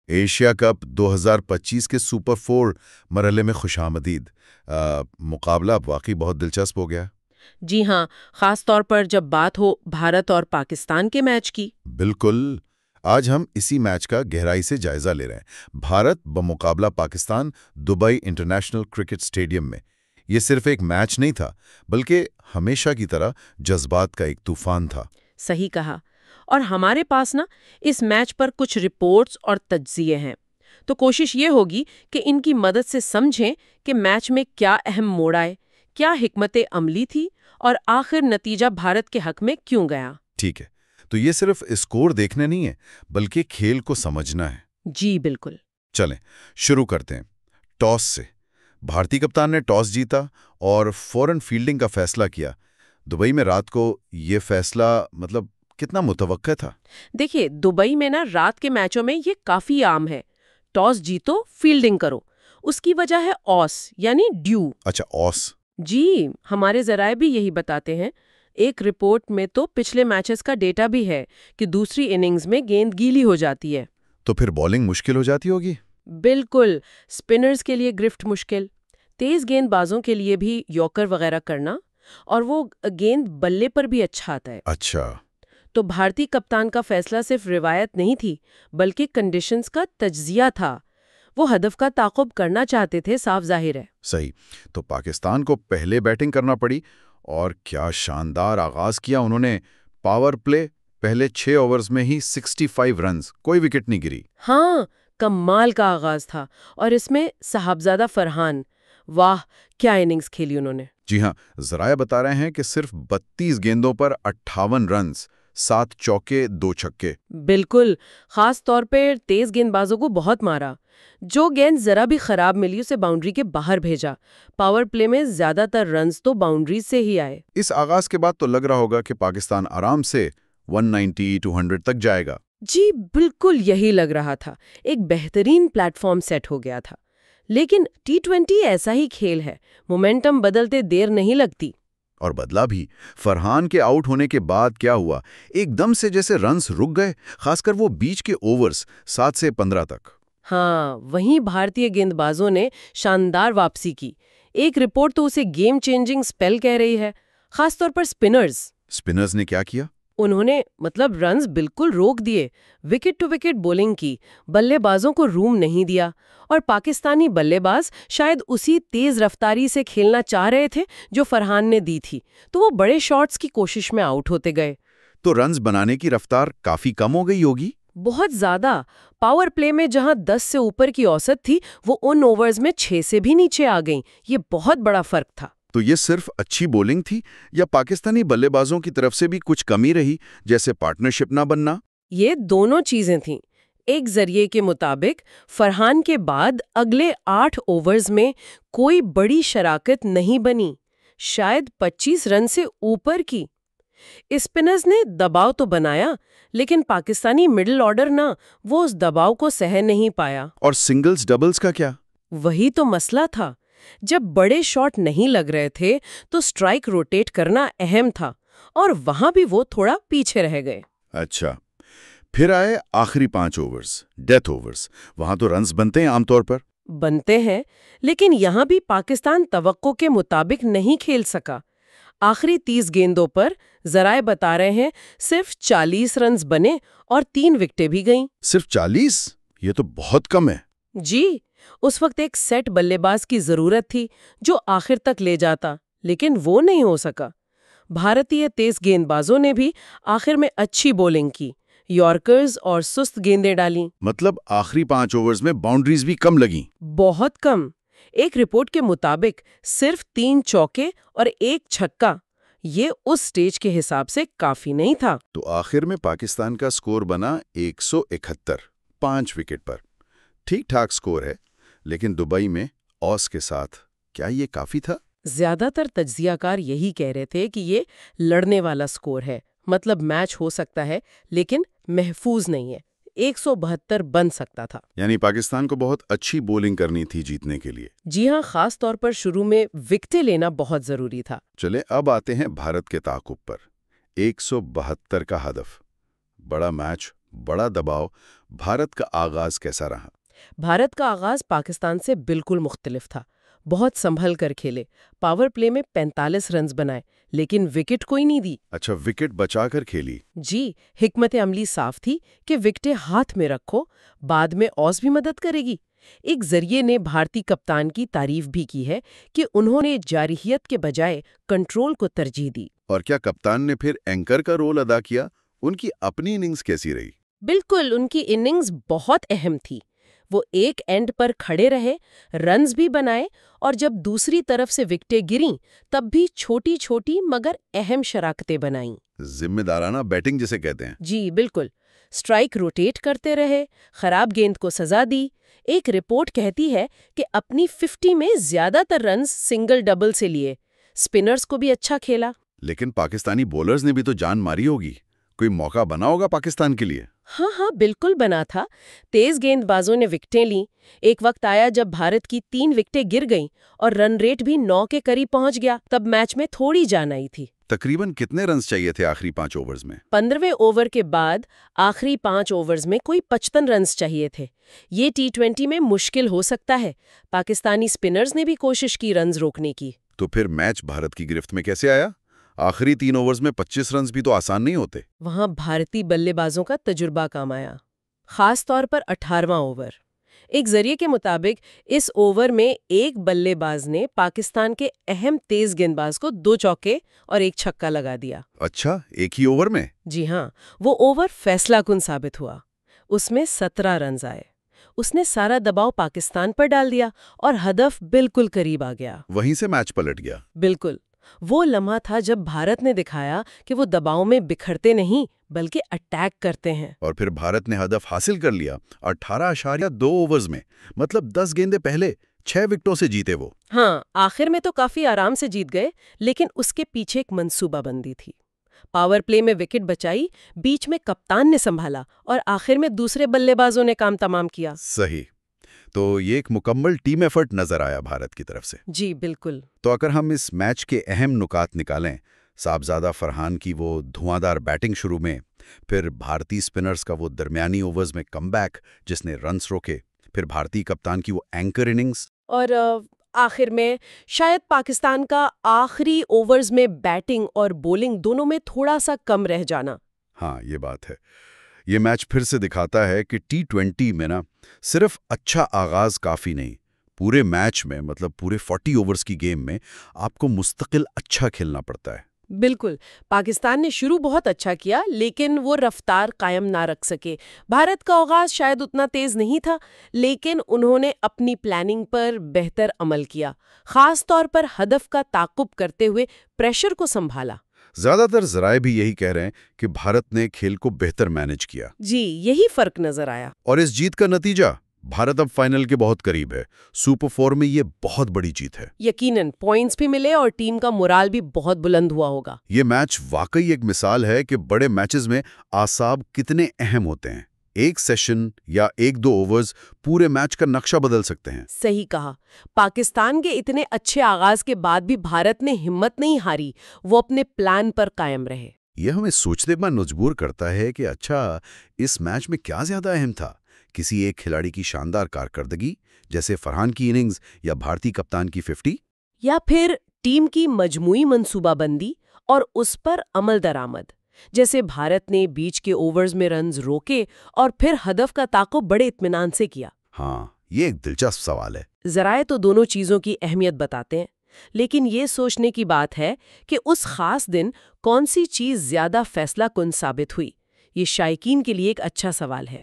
Asia cup 2025 के super 4 मरहले में खुशामदीद। मुकाबला अब वाकई बहुत दिलचस्प हो गया। जी हाँ, खास तौर पर जब बात हो भारत और पाकिस्तान के मैच की। बिल्कुल। आज हम इसी मैच का गहराई से जायजा ले रहे हैं। भारत बमुकाबला Pakistan, Dubai international cricket stadium में। ये सिर्फ एक मैच नहीं था, बल्कि हमेशा की तरह जज्बात का एक तूफान था। सही कहा। और हमारे पास ना इस मैच पर कुछ रिपोर्ट्स और तज्जिए हैं। तो कोशिश ये होगी कि इनकी मदद से समझें कि मैच में क्या अहम मोड़ आए, क्या हिकमत अमली थी और आखिर नतीजा भारत के हक में क्यों गया। ठीक है, तो ये सिर्फ स्कोर देखने नहीं है, बल्कि खेल को समझना है। जी बिल्कुल। चलें, शुरू करते हैं टॉस से। भारतीय कप्तान ने टॉस जीता और फौरन फील्डिंग का फैसला किया। दुबई में रात को ये फैसला मतलब कितना मुतवक्का था? देखिए, दुबई में ना रात के मैचों में ये काफी आम है। टॉस जीतो, फील्डिंग करो। उसकी वजह है ऑस यानी ड्यू। अच्छा, ऑस। जी, हमारे जराए भी यही बताते हैं। एक रिपोर्ट में तो पिछले मैचेस का डेटा भी है कि दूसरी इनिंग्स में गेंद गीली हो जाती है। तो फिर बॉलिंग मुश्किल हो जाती होगी। बिल्कुल। स्पिनर्स के लिए ग्रिफ्ट मुश्किल, तेज गेंदबाजों के लिए भी यॉर्कर वगैरह करना, और वो गेंद बल्ले पर भी अच्छा आता है। अच्छा। तो भारतीय कप्तान का फैसला सिर्फ रिवायत नहीं थी, बल्कि कंडीशंस का तज्जिया था। वो हदफ का ताक़ुब करना चाहते थे, साफ जाहिर है। सही। तो पाकिस्तान को पहले बैटिंग करना पड़ी और क्या शानदार आगाज किया उन्होंने। पावर प्ले, पहले 6 ओवर्स में ही 65 रन्स, कोई विकेट नहीं गिरी। हाँ, कमाल का आगाज था। और इसमें साहबजादा फरहान, वाह क्या इनिंग्स खेली उन्होंने। जी हाँ, जराया बता रहे हैं कि सिर्फ 32 गेंदों पर 58 रन्स, 7 चौके 2 छक्के। बिल्कुल। खास तौर पे तेज गेंदबाजों को बहुत मारा। जो गेंद जरा भी खराब मिली उसे बाउंड्री के बाहर भेजा। पावर प्ले में ज्यादातर रन्स तो बाउंड्री से ही आए। इस आगाज के बाद तो लग रहा होगा कि पाकिस्तान आराम से 190-200 तक जाएगा। जी बिल्कुल यही लग रहा था। एक बेहतरीन प्लेटफॉर्म सेट हो गया था। लेकिन T20 ऐसा ही खेल है, मोमेंटम बदलते देर नहीं लगती। और बदला भी। फरहान के आउट होने के बाद क्या हुआ, एकदम से जैसे रन्स रुक गए, खासकर वो बीच के ओवर्स 7 से 15 तक। हाँ, वहीं भारतीय गेंदबाजों ने शानदार वापसी की। एक रिपोर्ट तो उसे गेम चेंजिंग स्पेल कह रही है। खासतौर पर स्पिनर्स ने क्या किया? उन्होंने रन्स बिल्कुल रोक दिए। विकेट टू विकेट बॉलिंग की, बल्लेबाजों को रूम नहीं दिया। और पाकिस्तानी बल्लेबाज शायद उसी तेज रफ्तारी से खेलना चाह रहे थे जो फरहान ने दी थी, तो वो बड़े शॉट्स की कोशिश में आउट होते गए। तो रन्स बनाने की रफ्तार काफी कम हो गई होगी। बहुत ज्यादा। पावर प्ले में जहां 10 से ऊपर की औसत थी, वो उन ओवर्स में 6 से भी नीचे आ गईं। ये बहुत बड़ा फर्क था। तो ये सिर्फ अच्छी बॉलिंग थी या पाकिस्तानी बल्लेबाजों की तरफ से भी कुछ कमी रही, जैसे पार्टनरशिप ना बनना? ये दोनों चीजें थीं। एक जरिए के मुताबिक फरहान के बाद अगले 8 ओवर्स में कोई बड़ी शराकत नहीं बनी, शायद 25 रन से ऊपर की। स्पिनर्स ने दबाव तो बनाया, लेकिन पाकिस्तानी मिडिल ऑर्डर ना, वो उस दबाव को सह नहीं पाया। और सिंगल्स डबल्स का क्या? वही तो मसला था। जब बड़े शॉट नहीं लग रहे थे, तो स्ट्राइक रोटेट करना अहम था, और वहां भी वो थोड़ा पीछे रह गए। अच्छा, फिर आए आखिरी 5 ओवर्स, डेथ ओवर्स। वहां तो रन्स बनते हैं आमतौर पर। बनते हैं, लेकिन यहां भी पाकिस्तान तवक्को के मुताबिक नहीं खेल सका। आखिरी 30 गेंदों पर जराए बता रहे हैं सिर्फ 40 रन्स बने और 3 विकेटें भी गईं। सिर्फ 40? ये तो बहुत कम है। जी, उस वक्त एक सेट बल्लेबाज की जरूरत थी जो आखिर तक ले जाता, लेकिन वो नहीं हो सका। भारतीय तेज गेंदबाजों ने भी आखिर में अच्छी बॉलिंग की, यॉर्कर्स और सुस्त गेंदें डालीं। मतलब आखिरी 5 ओवर्स में बाउंड्रीज भी कम लगीं। बहुत कम। एक रिपोर्ट के मुताबिक सिर्फ 3 चौके और 1 छक्का। ये उस स्टेज के हिसाब से काफी नहीं था। तो आखिर में पाकिस्तान का स्कोर बना 171, 5 विकेट पर। ठीक ठाक स्कोर है, लेकिन दुबई में ऑस के साथ क्या ये काफी था? ज्यादातर तज्जियाकार यही कह रहे थे कि ये लड़ने वाला स्कोर है, मतलब मैच हो सकता है, लेकिन महफूज नहीं है। 172 बन सकता था। यानी पाकिस्तान को बहुत अच्छी बॉलिंग करनी थी जीतने के लिए। जी हाँ, खास तौर पर शुरू में विकेटें लेना बहुत जरूरी था। चले अब आते हैं भारत के ताकुब पर। 172 का हदफ। बड़ा मैच, बड़ा दबाव। भारत का आगाज कैसा रहा? भारत का आगाज पाकिस्तान से बिल्कुल मुख्तलिफ था। बहुत संभल कर खेले, पावर प्ले में 45 रन्स बनाए, लेकिन विकेट कोई नहीं दी। अच्छा, विकेट बचाकर खेली। जी, हिकमत अमली साफ थी कि विकेटें हाथ में रखो, बाद में ऑस भी मदद करेगी। एक जरिए ने भारतीय कप्तान की तारीफ भी की है कि उन्होंने जारहियत के बजाय कंट्रोल को तरजीह दी। और क्या कप्तान ने फिर एंकर का रोल अदा किया? उनकी अपनी इनिंग्स कैसी रही? बिल्कुल, उनकी इनिंग्स बहुत अहम थी। वो एक एंड पर खड़े रहे, रन्स भी बनाए, और जब दूसरी तरफ से विकेटें गिरीं तब भी छोटी छोटी मगर अहम शराकतें बनाईं। जिम्मेदाराना बैटिंग जिसे कहते हैं। जी बिल्कुल। स्ट्राइक रोटेट करते रहे, खराब गेंद को सजा दी। एक रिपोर्ट कहती है कि अपनी 50 में ज्यादातर रन्स सिंगल डबल से लिए। स्पिनर्स को भी अच्छा खेला। लेकिन पाकिस्तानी बॉलर्स ने भी तो जान मारी होगी। कोई मौका बना होगा पाकिस्तान के लिए? हाँ, बिल्कुल बना था। तेज गेंदबाजों ने विकेटें लीं। एक वक्त आया जब भारत की 3 विकेटें गिर गईं और रन रेट भी 9 के करीब पहुंच गया। तब मैच में थोड़ी जान आई थी। तकरीबन कितने रन्स चाहिए थे आखिरी 5 ओवर्स में? 15वें ओवर के बाद आखिरी 5 ओवर्स में कोई 55 रन्स चाहिए थे। ये T20 में मुश्किल हो सकता है। पाकिस्तानी स्पिनर्स ने भी कोशिश की रन्स रोकने की। तो फिर मैच भारत की गिरफ्त में कैसे आया? आखिरी 3 ओवर्स में 25 रन्स भी तो आसान नहीं होते। वहां भारतीय बल्लेबाजों का तजुर्बा काम आया, खास तौर पर 18वां ओवर। एक जरिए के मुताबिक इस ओवर में एक बल्लेबाज ने पाकिस्तान के अहम तेज गेंदबाज को 2 चौके और 1 छक्का लगा दिया। अच्छा, एक ही ओवर में? जी हाँ, वो ओवर फैसलाकुन साबित हुआ। उसमें 17 रन्स आए। उसने सारा दबाव पाकिस्तान पर डाल दिया और हदफ बिल्कुल करीब आ गया। वहीं से मैच पलट गया। बिल्कुल। वो लम्हा था जब भारत ने दिखाया कि वो दबाव में बिखरते नहीं बल्कि अटैक करते हैं। और फिर भारत ने हदफ हासिल कर लिया 18.2 ओवर्स में। मतलब 10 गेंदें पहले 6 विकेटों से जीते वो। हाँ, आखिर में तो काफी आराम से जीत गए, लेकिन उसके पीछे एक मंसूबाबंदी थी। पावर प्ले में विकेट बचाई, बीच में कप्तान ने संभाला और आखिर में दूसरे बल्लेबाजों ने काम तमाम किया। सही। तो ये एक मुकम्मल टीम एफर्ट नजर आया भारत की तरफ से। जी बिल्कुल। तो अगर हम इस मैच के अहम नुकात निकालें, साहबजादा फरहान की वो धुआंधार बैटिंग शुरू में, फिर भारतीय स्पिनर्स का वो दरमियानी ओवर्स में कमबैक जिसने रन्स रोके, फिर भारतीय कप्तान की वो एंकर इनिंग्स, और आखिर में शायद पाकिस्तान का आखिरी ओवर्स में बैटिंग और बॉलिंग दोनों में थोड़ा सा कम रह जाना। हाँ, ये बात है। ये मैच फिर से दिखाता है कि T20 में ना सिर्फ अच्छा आगाज काफ़ी नहीं, पूरे मैच में, मतलब पूरे 40 ओवर्स की गेम में आपको मुस्तकिल अच्छा खेलना पड़ता है। बिल्कुल। पाकिस्तान ने शुरू बहुत अच्छा किया, लेकिन वो रफ्तार कायम ना रख सके। भारत का आगाज शायद उतना तेज नहीं था, लेकिन उन्होंने अपनी प्लानिंग पर बेहतर अमल किया, खास तौर पर हदफ का ताक़ुब करते हुए प्रेशर को संभाला। ज्यादातर जराए भी यही कह रहे हैं कि भारत ने खेल को बेहतर मैनेज किया। जी, यही फर्क नजर आया। और इस जीत का नतीजा, भारत अब फाइनल के बहुत करीब है। सुपर 4 में ये बहुत बड़ी जीत है। यकीनन पॉइंट्स भी मिले और टीम का मोराल भी बहुत बुलंद हुआ होगा। ये मैच वाकई एक मिसाल है कि बड़े मैचेस में आसाब कितने अहम होते हैं। एक सेशन या 1-2 ओवर्स पूरे मैच का नक्शा बदल सकते हैं। सही कहा। पाकिस्तान के इतने अच्छे आगाज के बाद भी भारत ने हिम्मत नहीं हारी, वो अपने प्लान पर कायम रहे। यह हमें सोचने पर मजबूर करता है कि अच्छा, इस मैच में क्या ज्यादा अहम था, किसी एक खिलाड़ी की शानदार कारकर्दगी जैसे फरहान की इनिंग्स या भारतीय कप्तान की 50, या फिर टीम की मजमूई मंसूबाबंदी और उस पर अमल दरामद, जैसे भारत ने बीच के ओवर्स में रन्स रोके और फिर हदफ का ताक़ुब बड़े इत्मीनान से किया। हाँ, ये एक दिलचस्प सवाल है। ज़राए तो दोनों चीज़ों की अहमियत बताते हैं, लेकिन ये सोचने की बात है कि उस खास दिन कौन सी चीज़ ज़्यादा फैसला कुन साबित हुई। ये शायकीन के लिए एक अच्छा सवाल है।